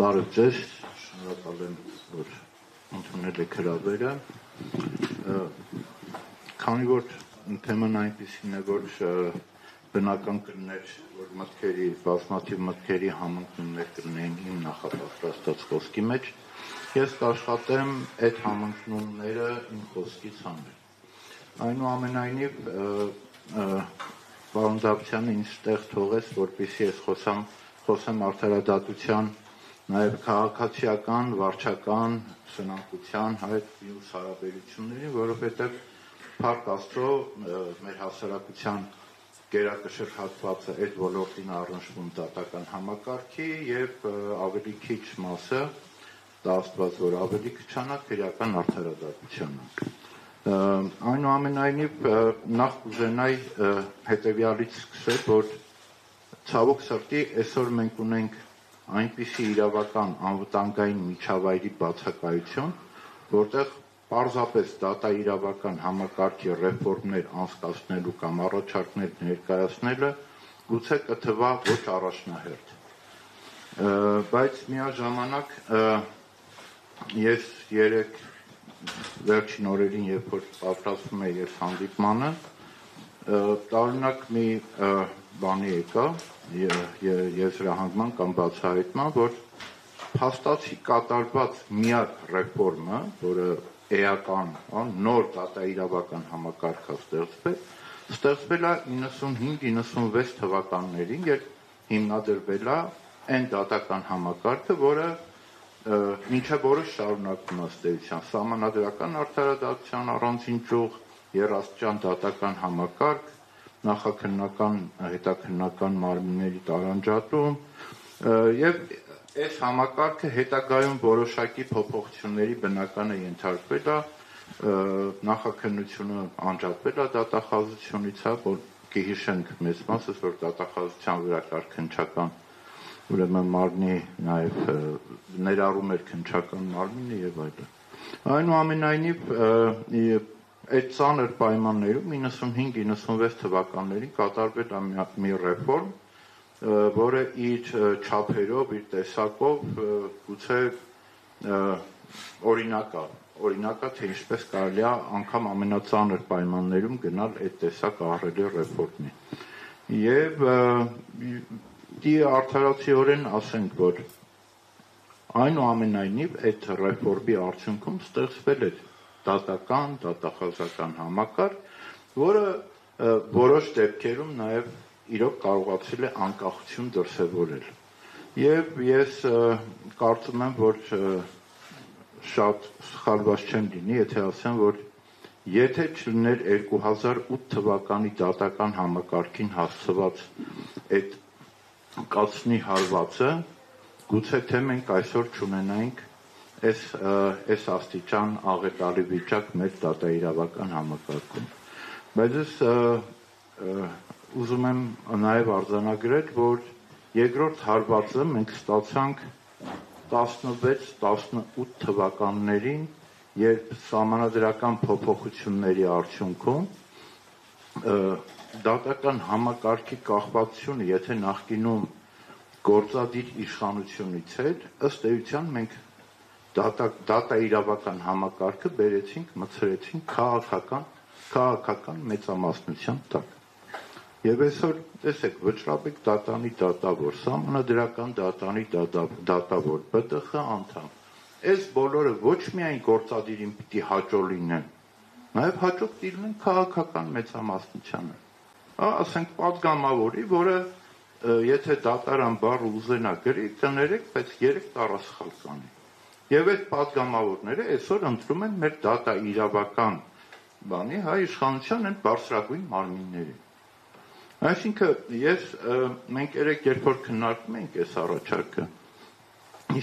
Բարև ձեզ, շնորհակալ եմ, որ ընդունել եք հրավերը։ Քանի որ թեման այնպիսին է, որ բնական կլներ, որ բազմաթիվ մտքերի համընկնումներ կլինեին իմ նախապատրաստած խոսքի մեջ, ես կաշխատեմ այդ համընկնումները իմ խոսքից հանել։ Այնուամենայնիվ, պարոն Դավթյանը ինձ տեղ թողեց, որպեսզի ես խոսեմ արդարադատության, նաև քաղաքացիական, վարչական, սնանկության այդ մյուս հարաբերությունների, որովհետև փառք Աստծո մեր հասարակության գերակշռ հատվածը այդ ոլորտին առնչվում դատական համակարգի եւ ավելի քիչ մասը, դա Աստված որ ավելի քչանա քրեական արդարադատությանը։ Այնուամենայնիվ նախ կուզենայի հետևյալից սկսել, որ ցավոք սրտի այսօր մենք ունենք այնպիսի իրավական անվտանգային միջավայրի բացակայություն, որտեղ պարզապես դատաիրավական համակարգի ռեֆորմներ անցկացնելու կամ առաջարկներ ներկայացնելը գուցե կթվա ոչ առաջնահերթ։ Բայց միաժամանակ ես երեք վերջին օրերին, երբ որ պատրաստվում էի այս հանդիպմանը, տարօրինակ մի բանի եկա, եզրահանգման կամ բացահայտման, որ փաստացի կատարված միակ ռեֆորմը, որը էական, նոր դատաիրավական համակարգ է ստեղծվել է 95-96 թվականներին, երբ հիմնադրվել է այն դատական համակարգը, որը մինչև օրս շարունակվում է ըստ էության, սահմանադրական արդարադատության առանձին ճյուղ, երաստիճան դատական համակարգ, նախաքննական, հետաքննական մարմինների տարանջատում եւ այս համակարգը հետագայում որոշակի փոփոխությունների բնական է ենթարկվել է, նախաքննությունը անջատվել է դատախազությունից, որ կհիշենք մեծ մասս, որ դատախազության վրա կար քննչական ուրեմն մարմնի նաև ներառում էր քննչական մարմինը եւ այլն։ Այնուամենայնիվ այդ ծանր պայմաններում 95-96 թվականներին կատարվել է մի ռեֆորմ, որը իր չափերով, իր տեսակով գուցե օրինակ է, թե ինչպես կարելի է անգամ ամենածանր պայմաններում գնալ այդ տեսակ ահռելի ռեֆորմի։ Եվ արդարացիորեն ասենք, որ այնուամենայնիվ այդ ռեֆորմի արդյունքում ստեղծվել էր դատախազական համակարգ, որը որոշ դեպքերում նաև իրոք կարողացել է անկախություն դրսևորել։ Եվ ես կարծում եմ, որ շատ սխալված չեմ լինի, եթե ասեմ, որ եթե չլիներ 2008 թվականի դատական համակարգին հասցված այդ կացնի հարվածը, գուցե թե մենք այսօր չունենայինք այս աստիճան աղետալի վիճակ մեր դատաիրավական համակարգում։ Բայց ես ուզում եմ նաև արձանագրել, որ երկրորդ հարվածը մենք ստացանք 16-18 թվականներին, երբ սահմանադրական փոփոխությունների արդյունքում դատական համակարգի կախվածությունը, եթե նախկինում գործադիր իշխանությունից էր, ըստ էության մենք դատաիրավական համակարգը մցրեցինք քաղաքական մեծամասնության տակ։ Եվ այսօր տեսեք, վճռաբեկ դատանի դատավոր, սահմանադրական դատանի դատավոր, ԲՏԽ անդամ, այս բոլորը ոչ միայն գործադիրին պիտի հաճո լինեն, նաև հաճո պիտի լինեն քաղաքական մեծամասնությանը։ Ասենք պատգամավորի, որը եթե դատարան բառը ուզենա գրի, կներեք, բայց 3 տառասխալ կանի։ Եվ այդ պատգամավորները այսօր ընտրում են մեր դատաիրավական իշխանության այն բարձրագույն մարմինների։ Այսինքն մենք երբ որ քննարկում ենք այս առաջարկը,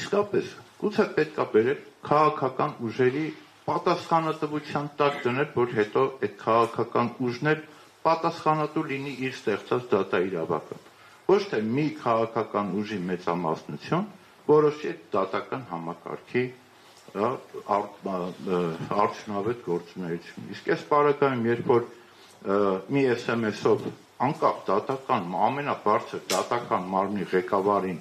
իսկապես գուցե պետք է բերել քաղաքական ուժերի պատասխանատվության տակ դնել, որ հետո այդ քաղաքական ուժն էլ պատասխանատու լինի իր ստեղծած դատաիրավական։ Ոչ թե մի քաղաքական ուժի մեծամասնություն որոշի այդ դատական համակարգի արդյունավետ գործունեություն։ Իսկ այս պարագայում, երբ որ մի SMS-ով անկախ դատական ամենաբարձր դատական մարմնի ղեկավարին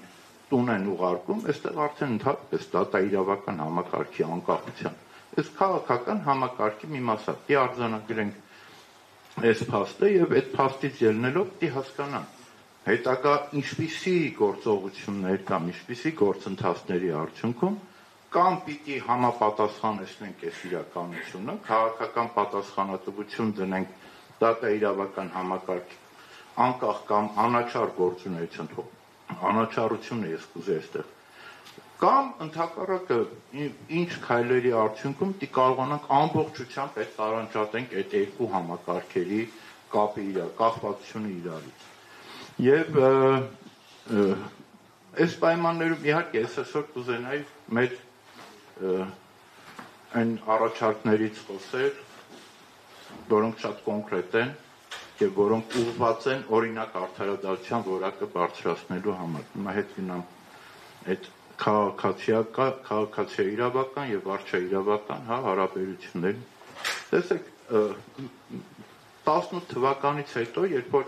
տուն են ուղարկում, այստեղ արդեն ընդհանրապես դատա իրավական համակարգի անկախության, այս քաղաքական համակարգի մի մասը պիտի արձանագրենք այս փաստը եւ այդ փաստից ելնելով պիտի հասկանանք հետագա ինչպիսի գործողություններ կամ ինչպիսի գործընթացների արդյունքում կամ պիտի համապատասխանեցնենք այս իրականությունը, քաղաքական պատասխանատվություն դնենք դատա իրավական համակարգ անկախ կամ անաչառ գործունեություն թող անաչառությունը ես կուզեի այստեղ կամ ընդհակառակը ինչ քայլերի արդյունքում պիտի կարողանանք ամբողջությամբ այդ տարանջատենք այդ երկու համակարգերի կապվածությունը իրարից եւ այս պայմաններում իհարկե ես այսօր կուզենայի մեր այն առաջարկներից խոսել, որոնք շատ կոնկրետ են եւ որոնք ուղղված են օրինակ արդարադատության որակը բարձրացնելու համար։ Հիմա հետ գնամ այդ քաղաքացիական եւ վարչաիրավական հարաբերություններին։ Տեսեք 18 թվականից հետո, երբ որ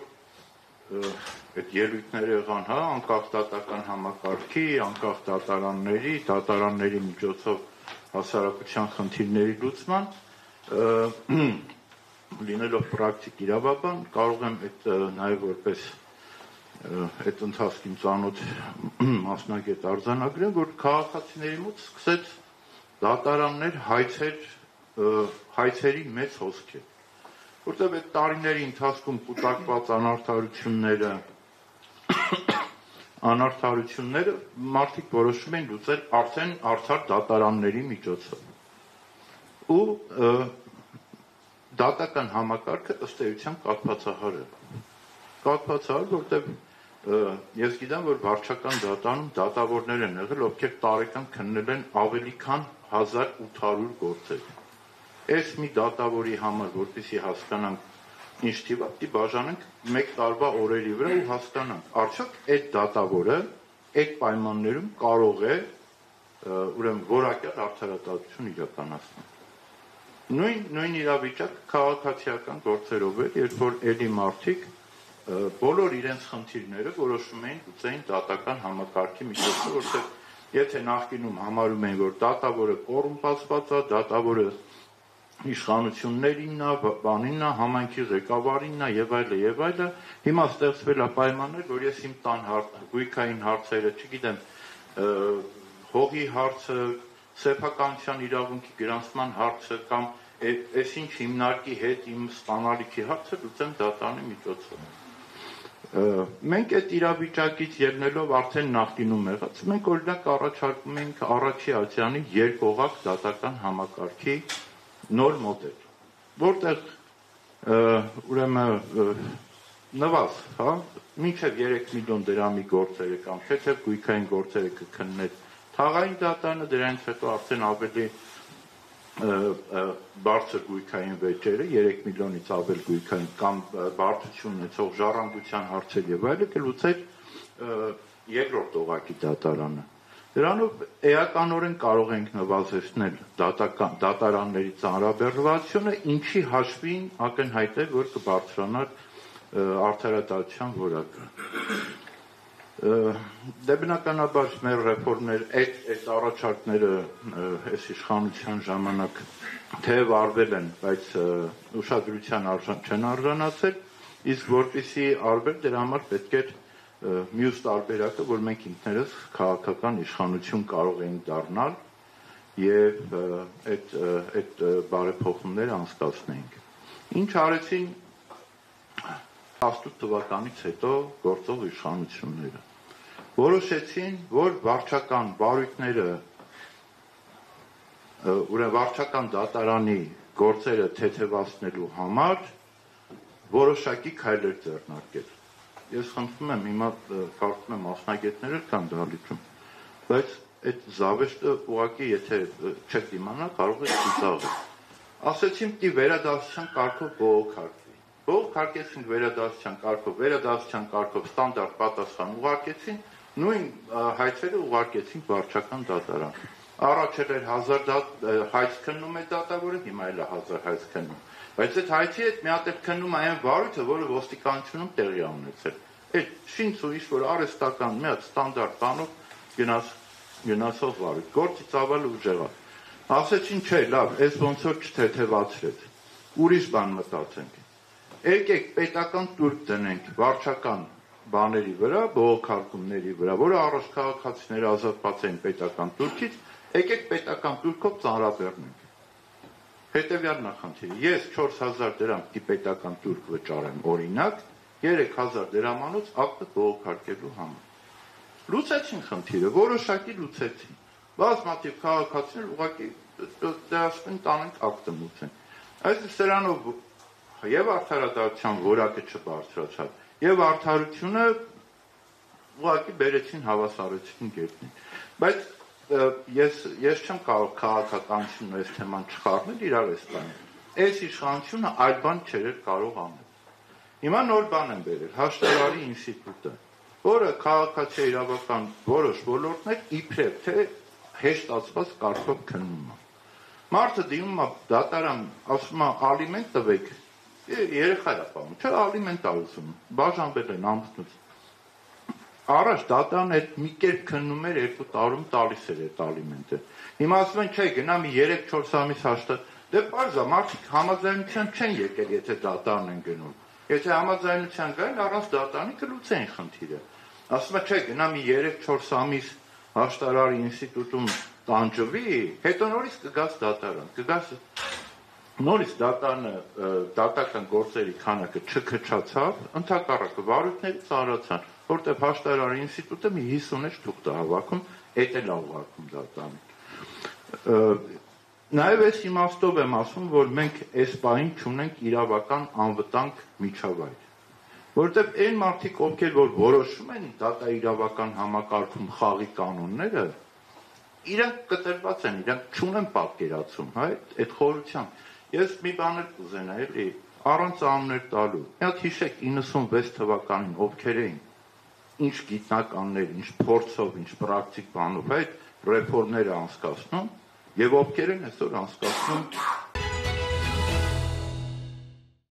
այդ ելույթները եղան, անկախ դատական համակարգի, անկախ դատարանների միջոցով հասարակության խնդիրների լուծման, լինելով պրակտիկ իրավաբան, կարող եմ այդ նաև որպես այդ ընթացքին ծանոթ մասնագետ արձանագրել, որ քաղաքացիների մոտ սկսեց դատարաններ հայցերի մեծ հոսք է, որտեղ այդ տարիների ընթացքում կուտակված անարդարությունները մարդիկ որոշում են լուծել արդեն արդար դատարանների միջոցով ու դատական համակարգը ըստ էության կաթվածահար է, որտեղ ես գիտեմ, որ վարչական դատարանում դատավորներ են եղել, ովքեր տարեկան քննել են ավելի քան 1800 գործեր։ Այս մի դատավորի համար, որպեսզի հասկանանք ինչ թիվ է, պիտի բաժանենք 1 տարվա օրերի վրա ու հասկանանք, արդյոք այդ դատավորը այդ պայմաններում կարող է ուրեմն որակյալ արդարադատություն իրականացնել։ Նույն իրավիճակ քաղաքացիական գործերով էր, երբ որ էլի մարդիկ բոլոր իրենց խնդիրները որոշում էին լուծեին դատական համակարգի միջոցով, որտեղ եթե նախկինում համարում էին, որ դատավորը կոռումպացված է, դատավորը իշխանություններինն է, բանինն է, համայնքի ղեկավարինն է եւ այլը, հիմա ստեղծվել է պայմաններ, որ ես իմ տան գույքային հարցերը, չգիտեմ, հողի հարցը, սեփականության իրավունքի գրանցման հարցը կամ այսինչ հիմնարկի հետ իմ ստանալիքի հարցը լուծեմ դատարանի միջոցով։ Մենք այդ իրավիճակից ելնելով արդեն նախկինում եղած, մենք օրինակ առաջարկում ենք Առաջի Ասիանի երկօղակ դատական համակարգի նոր մոդել, որտեղ ուրեմն նվազ, մինչև 3 միլիոն դրամի գործերը կամ թեթև գույքային գործերը կքննել թաղային դատարանը, դրանից հետո արդեն ավելի բարձր գույքային վեճերը, 3 միլիոնից ավել գույքային կամ բարդություն ունեցող ժառանգության հարցեր եւ այլը կլուծել երկրորդ օղակի դատարանը։ Դրանով էականորեն կարող ենք նվազեցնել դատարանների ծանրաբեռնվածությունը, ինչի հաշվին ակնհայտ է, որ կբարձրանար արդարադատության որակը։ Դե բնականաբար մեր ռեֆորմներ, այդ առաջարկները այս իշխանության ժամանակ թեև արվել են, բայց ուշադրության չեն արժանացել, իսկ որպեսզի արվեր դրա համար պետք է մյուս տարբերակը, որ մենք ինքներս քաղաքական իշխանություն կարող ենք դառնալ եւ այդ բարեփոխումները անցկացնենք։ Ինչ արեցին 18 թվականից հետո գործող իշխանությունները։ Որոշեցին, որ վարչական բարույթները ուրեմն վարչական դատարանի գործերը թեթևացնելու համար որոշակի քայլեր ձեռնարկել։ Ես խնդրում եմ հիմա կարծում եմ մասնագետները կան դալիճում, բայց այդ զավեշտը ուղղակի եթե չեք դիմանա կարող է ծիծաղել։ Ասեցին պիտի վերադասության կարգով բողոքարկվի։ Բողոքարկեցին վերադասության կարգով ստանդարտ պատասխան ուղարկեցին, նույն հայցերը ուղարկեցին վարչական դատարան։ Առաջ էր 1000 հայց քննում է դատավորը, հիմա էլ է 1000 հայց քննում։ Բայց այդ հայցի հետ մի հատ էլ քննում այն վարույթը, որը ոստիկանությունում տեղի ունեցել։ Այդ շինց ու ինչ-որ արհեստական մի հատ ստանդարտ բանով գնացող վարույթ, գործից ավելի ուժեղա։ Ասեցին, չէ, լավ, այս ոնց որ չթեթևացրեց, ուրիշ բան մտածենք։ Եկեք պետական տուրք դնենք վարչական բաների վրա, բողոքարկումների վրա, որը առաջ քաղաքացիները ազատված էին պետական տուրքից, եկեք պետական տուրքով ծանրաբեռնենք։ Հետևյալ նախնդիրը, ես 4000 դրամ պիտի պետական տուրք վճարեմ օրինակ, 3000 դրամանոց ակտը բողոքարկելու համար։ Լուծեցին խնդիրը, որոշակի լուծեցին։ Բազմաթիվ քաղաքացիներ ուղղակի դասին տանենք ակտը մուծեն։ Այսինքն սրանով եւ արդարադատության որակը չբարձրացավ, եւ արդարությունը ուղղակի բերեցին հավասարեցին գետնին։ Բայց ես չեմ կարող քաղաքականությունը այս թեման չխառնել իրար այս բանը։ Այս իշխանությունը այլ բան չէր կարող անել։ Հիմա նոր բան են բերել, հաշտարարի ինստիտուտը, որը քաղաքացի իրավական որոշ ոլորտներ իբրև թե հեշտացված կարգով քննում է։ Մարդը դիմում է դատարան, ասում է ալիմենտ տվեք, երեխա է պահում, չէ ալիմենտ է ուզում, բաժանվել են ամուսնուց։ Առաջ դատարանը այդ մի կերպ քննում էր 2 տարում տալիս էր այդ ալիմենտը։ Հիմա ասում են, չէ, գնա մի 3-4 ամիս հաշտը, դե պարզ է, մարդիկ համաձայնության չեն եկել, եթե դատարան են գնում։ Եթե համաձայնության գային, առանց դատարանի կլուծեին խնդիրը։ Ասում է, չէ, գնա մի 3-4 ամիս հաշտարարի ինստիտուտում տանջվի, հետո նորից կգաս դատարան, կգաս նորից դատական գործերի քանակը չքչացավ, ընդհակառակը վարույթները ծանրացան, որտեղ հաշտարարի ինստիտուտը մի 50 թուղթ է հավաքում, էդ էլ ուղարկում դատարան։ Նաև այս իմաստով եմ ասում, որ մենք այս պահին չունենք իրավական անվտանգ միջավայր, որտեղ այն մարդիկ, ովքեր որ որոշում են դատաիրավական համակարգում խաղի կանոնները, իրանք կտրված են, իրանք չունեն պատկերացում, այդ խորությամբ։ Ես մի բան կուզենայի, էլի, առանց անուններ տալու։ Մի հատ հիշեք 96 թվականին ովքեր էին, ինչ գիտնականներ, ինչ փորձով, ինչ պրակտիկ բանով այդ ռեֆորմները անցկացնում, եւ ովքեր են այսօր անցկացնում